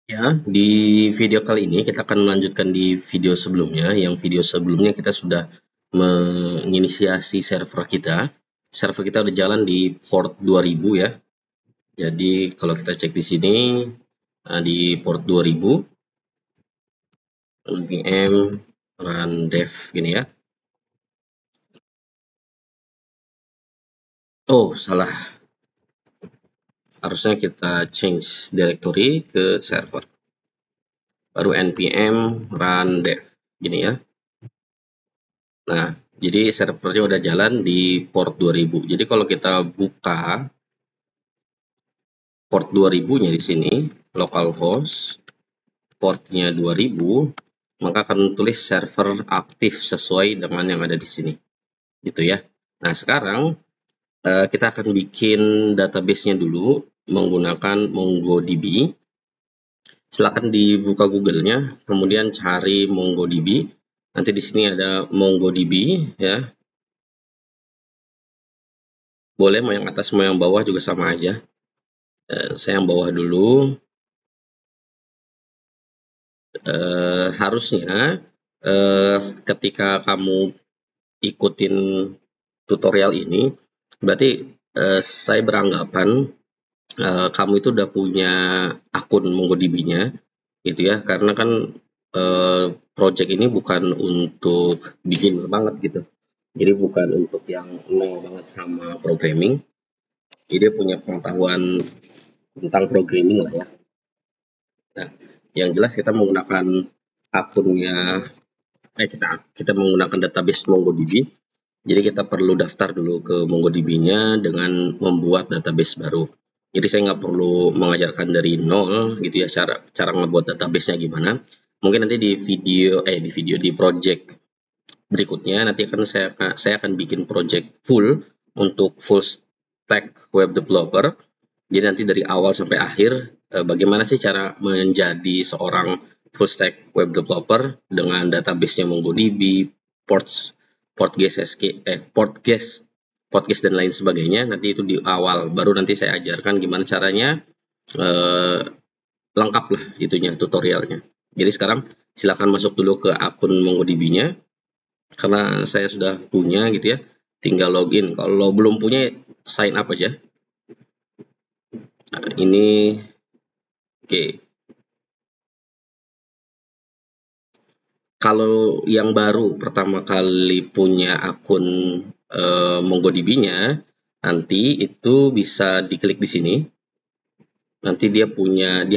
Ya, di video kali ini kita akan melanjutkan di video sebelumnya. Yang video sebelumnya kita sudah menginisiasi server kita. Server kita udah jalan di port 2000 ya. Jadi kalau kita cek di sini di port 2000 npm run dev gini ya. Oh, salah. Harusnya kita change directory ke server. Baru npm run dev gini ya. Nah, jadi servernya udah jalan di port 2000. Jadi kalau kita buka port 2000-nya di sini, localhost, portnya 2000, maka akan tulis server aktif sesuai dengan yang ada di sini. Gitu ya. Nah, sekarang kita akan bikin database-nya dulu menggunakan MongoDB. Silakan dibuka Google-nya, kemudian cari MongoDB. Nanti di sini ada MongoDB ya. Boleh mau yang atas mau yang bawah juga sama aja. Saya yang bawah dulu. Harusnya ketika kamu ikutin tutorial ini, berarti saya beranggapan kamu itu udah punya akun MongoDB-nya, gitu ya, karena kan project ini bukan untuk beginner banget gitu. Jadi bukan untuk yang nol banget sama programming. Jadi dia punya pengetahuan tentang programming lah ya. Nah, yang jelas kita menggunakan akunnya, kita menggunakan database MongoDB. Jadi kita perlu daftar dulu ke MongoDB-nya dengan membuat database baru. Jadi saya nggak perlu mengajarkan dari nol gitu ya cara ngebuat database-nya gimana. Mungkin nanti di project berikutnya nanti saya akan bikin project full untuk full stack web developer. Jadi nanti dari awal sampai akhir bagaimana sih cara menjadi seorang full stack web developer dengan database-nya MongoDB, Postgres dan lain sebagainya. Nanti itu di awal, baru nanti saya ajarkan gimana caranya lengkap lah itunya tutorialnya. Jadi sekarang silakan masuk dulu ke akun MongoDB-nya karena saya sudah punya gitu ya. Tinggal login. Kalau belum punya sign up aja. Nah, ini oke. Kalau yang baru pertama kali punya akun MongoDB-nya, nanti itu bisa diklik di sini. Nanti dia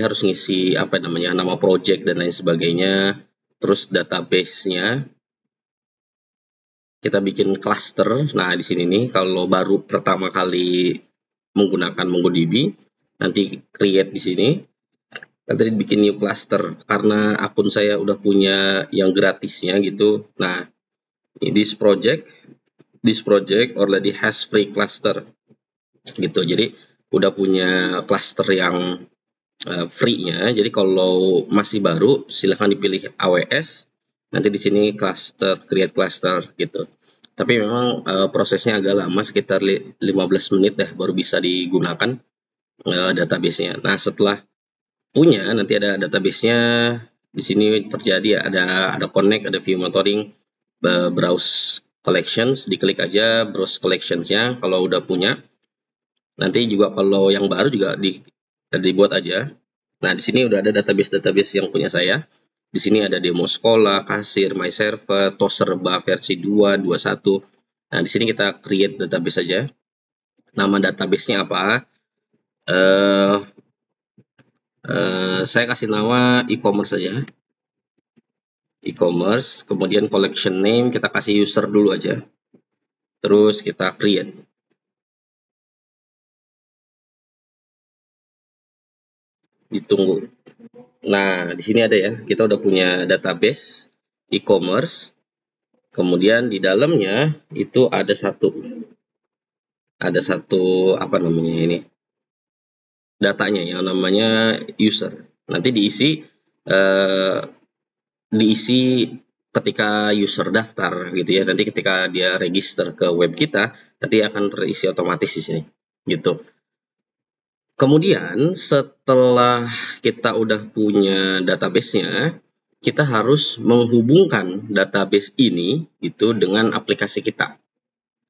harus ngisi apa namanya, nama project dan lain sebagainya, terus database-nya. Kita bikin cluster. Nah, di sini nih kalau baru pertama kali menggunakan MongoDB, nanti create di sini. Nanti bikin new cluster karena akun saya udah punya yang gratisnya gitu. Nah, this project already has free cluster gitu. Jadi udah punya cluster yang free-nya. Jadi kalau masih baru silahkan dipilih AWS. Nanti di sini create cluster gitu. Tapi memang prosesnya agak lama, sekitar 15 menit deh baru bisa digunakan database-nya. Nah, setelah punya nanti ada database-nya. Di sini terjadi ada connect, ada view monitoring, browse collections, diklik aja browse collections-nya kalau udah punya. Nanti juga kalau yang baru juga dibuat aja. Nah, di sini udah ada database yang punya saya. Di sini ada demo sekolah, kasir, my server, Toserba versi 2, 21. Nah, di sini kita create database saja. Nama database-nya apa? Saya kasih nama e-commerce saja. E-commerce, kemudian collection name kita kasih user dulu aja. Terus kita create. Ditunggu. Nah, di sini ada ya, kita udah punya database e-commerce. Kemudian di dalamnya itu ada satu apa namanya ini, datanya yang namanya user. Nanti diisi ketika user daftar gitu ya. Nanti ketika dia register ke web kita, nanti akan terisi otomatis di sini gitu. Kemudian setelah kita udah punya database-nya, kita harus menghubungkan database ini gitu dengan aplikasi kita.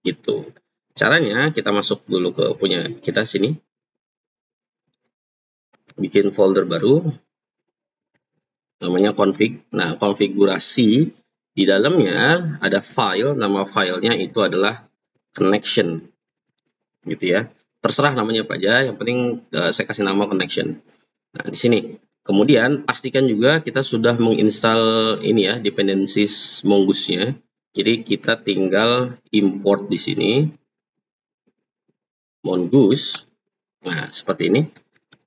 Gitu. Caranya kita masuk dulu ke punya kita sini. Bikin folder baru namanya config. Nah, konfigurasi di dalamnya ada file, nama filenya itu adalah connection. Gitu ya. Terserah namanya apa aja, yang penting saya kasih nama connection. Nah, di sini. Kemudian pastikan juga kita sudah menginstal ini ya, dependencies Mongoose-nya. Jadi kita tinggal import di sini Mongoose. Nah, seperti ini.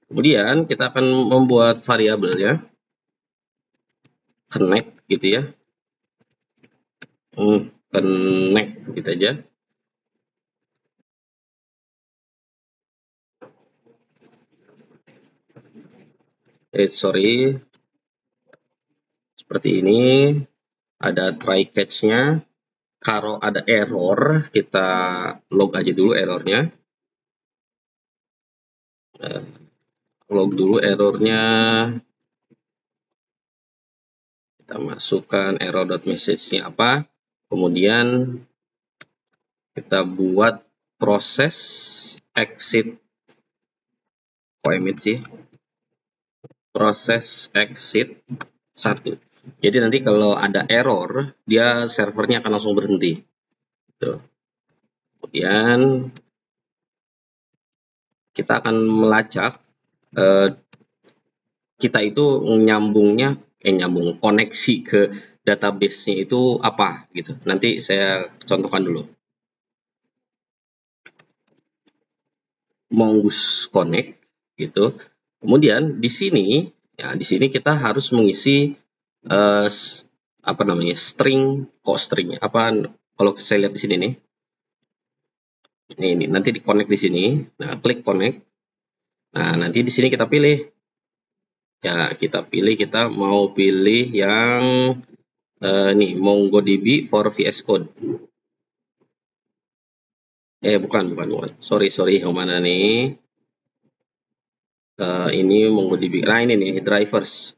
Kemudian kita akan membuat variabel ya. Connect gitu ya. Connect gitu aja. Sorry, seperti ini. Ada try catch-nya. Kalau ada error, kita log aja dulu errornya. Log dulu errornya. Kita masukkan error.message-nya apa. Kemudian kita buat proses exit. Kok emit sih? Proses exit 1. Jadi nanti kalau ada error, dia servernya akan langsung berhenti. Tuh. Kemudian kita akan melacak kita itu nyambung koneksi ke database-nya itu apa gitu. Nanti saya contohkan dulu. Mongoose Connect gitu. Kemudian di sini ya di sini kita harus mengisi apa namanya? String, kok stringnya apa? Kalau saya lihat di sini nih. Ini nanti di connect di sini. Nah, klik connect. Nah, nanti di sini kita pilih. Ya, kita mau pilih yang nih MongoDB for VS Code. Bukan. Sorry, yang mana nih? Ini MongoDB. Nah, ini nih drivers.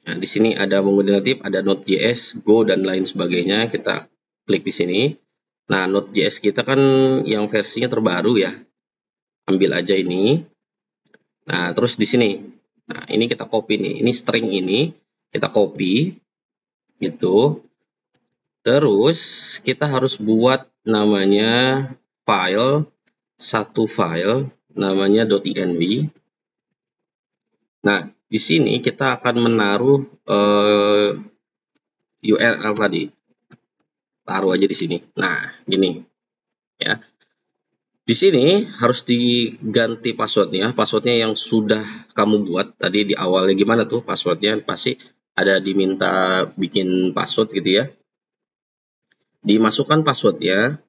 Nah, di sini ada MongoDB native, ada Node.js, Go dan lain sebagainya. Kita klik di sini. Nah, Node.js kita kan yang versinya terbaru ya. Ambil aja ini. Nah, terus di sini. Nah, ini kita copy nih. Ini string ini kita copy gitu. Terus kita harus buat namanya satu file namanya .env. Nah, di sini kita akan menaruh URL tadi. Taruh aja di sini. Nah, gini ya. Di sini harus diganti passwordnya. Passwordnya yang sudah kamu buat tadi di awalnya gimana tuh passwordnya? Pasti ada diminta bikin password gitu ya. Dimasukkan passwordnya.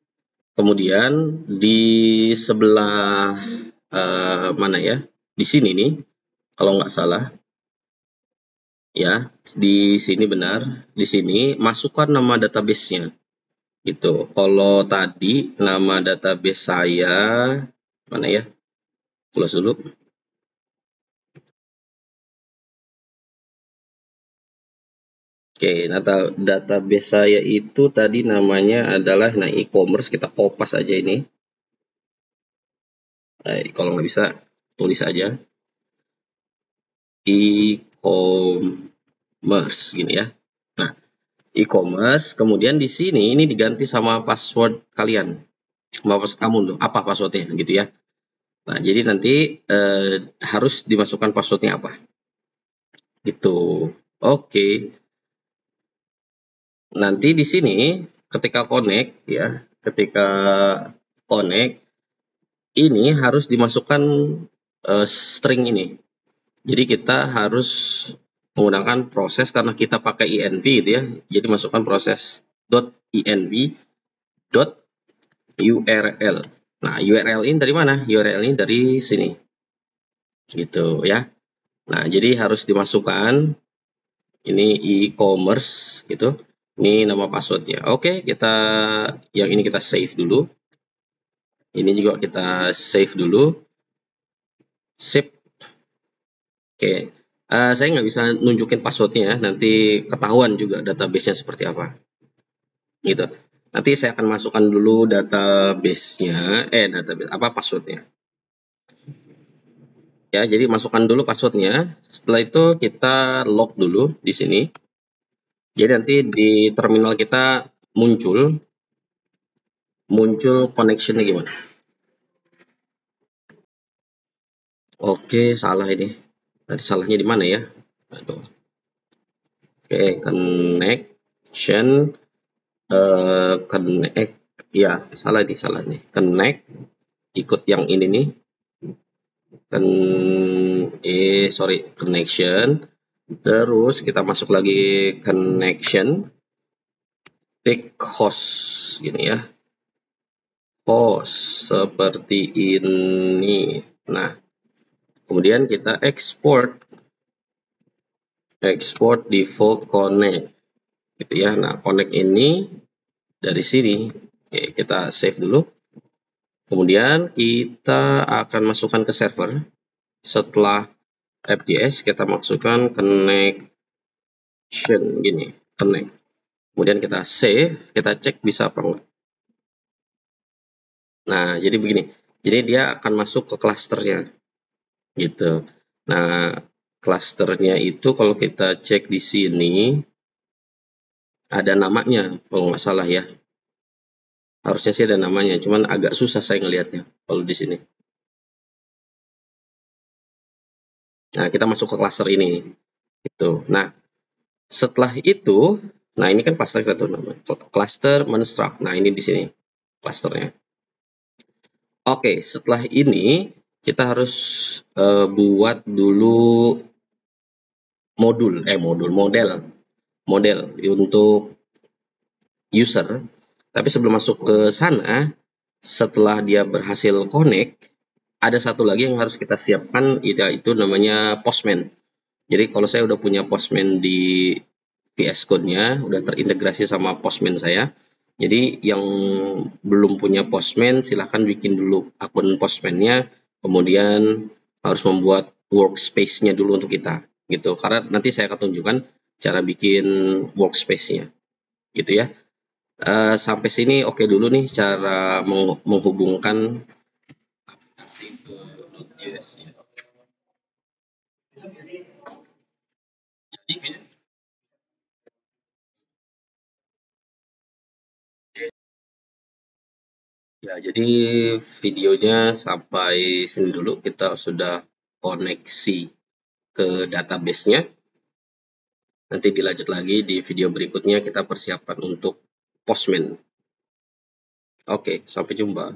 Kemudian di sebelah mana ya? Di sini nih, kalau nggak salah. Ya, di sini benar. Di sini masukkan nama database-nya. Gitu. Kalau tadi nama database saya mana ya? Close dulu. Oke, database saya itu tadi namanya adalah e-commerce. Kita kopas aja ini. Kalau nggak bisa tulis aja e-commerce gini ya. Nah, e-commerce. Kemudian di sini ini diganti sama password kalian. Password kamu tuh apa passwordnya gitu ya. Nah, jadi nanti harus dimasukkan passwordnya apa. Gitu. Oke. Nanti di sini ketika connect ya, ini harus dimasukkan string ini. Jadi kita harus menggunakan proses karena kita pakai env gitu ya. Jadi masukkan proses .env .url. Nah, URL ini dari mana? URL ini dari sini. Gitu ya. Nah, jadi harus dimasukkan ini e-commerce gitu. Ini nama passwordnya. Oke, yang ini kita save dulu. Ini juga kita save dulu. Sip. Oke. Saya nggak bisa nunjukin passwordnya ya, nanti ketahuan juga database-nya seperti apa. Gitu. Nanti saya akan masukkan dulu database-nya, passwordnya. Ya, jadi masukkan dulu passwordnya. Setelah itu kita log dulu di sini. Jadi nanti di terminal kita muncul connection-nya gimana. Oke, salah ini. Tadi salahnya di mana ya? Aduh. Oke, connection connect. Ya, salah nih. Connect ikut yang ini nih. Connection. Terus kita masuk lagi connection. Klik host gini ya. Host seperti ini. Nah, kemudian kita export default connect gitu ya. Nah, connect ini dari sini. Oke, kita save dulu. Kemudian kita akan masukkan ke server. Setelah FDS kita masukkan connection gini, connect. Kemudian kita save, kita cek bisa apa enggak. Nah, jadi begini. Jadi dia akan masuk ke klasternya. Gitu. Nah, klasternya itu kalau kita cek di sini ada namanya kalau nggak salah ya. Harusnya sih ada namanya, cuman agak susah saya ngelihatnya kalau di sini. Nah, kita masuk ke cluster ini. Gitu. Nah, setelah itu, nah ini kan cluster kita tuh namanya. Cluster construct. Nah, ini di sini clusternya. Oke, setelah ini kita harus buat dulu model untuk user. Tapi sebelum masuk ke sana, setelah dia berhasil connect, ada satu lagi yang harus kita siapkan, itu namanya Postman. Jadi kalau saya udah punya Postman di VS Code-nya, udah terintegrasi sama Postman saya. Jadi yang belum punya Postman, silahkan bikin dulu akun Postman-nya, kemudian harus membuat workspace-nya dulu untuk kita. Gitu, karena nanti saya akan tunjukkan cara bikin workspace-nya. Gitu ya. Sampai sini oke dulu nih cara menghubungkan aplikasi ke Node.js. Jadi videonya sampai sini dulu, kita sudah koneksi ke database-nya. Nanti dilanjut lagi di video berikutnya, kita persiapkan untuk Postman. Oke, sampai jumpa.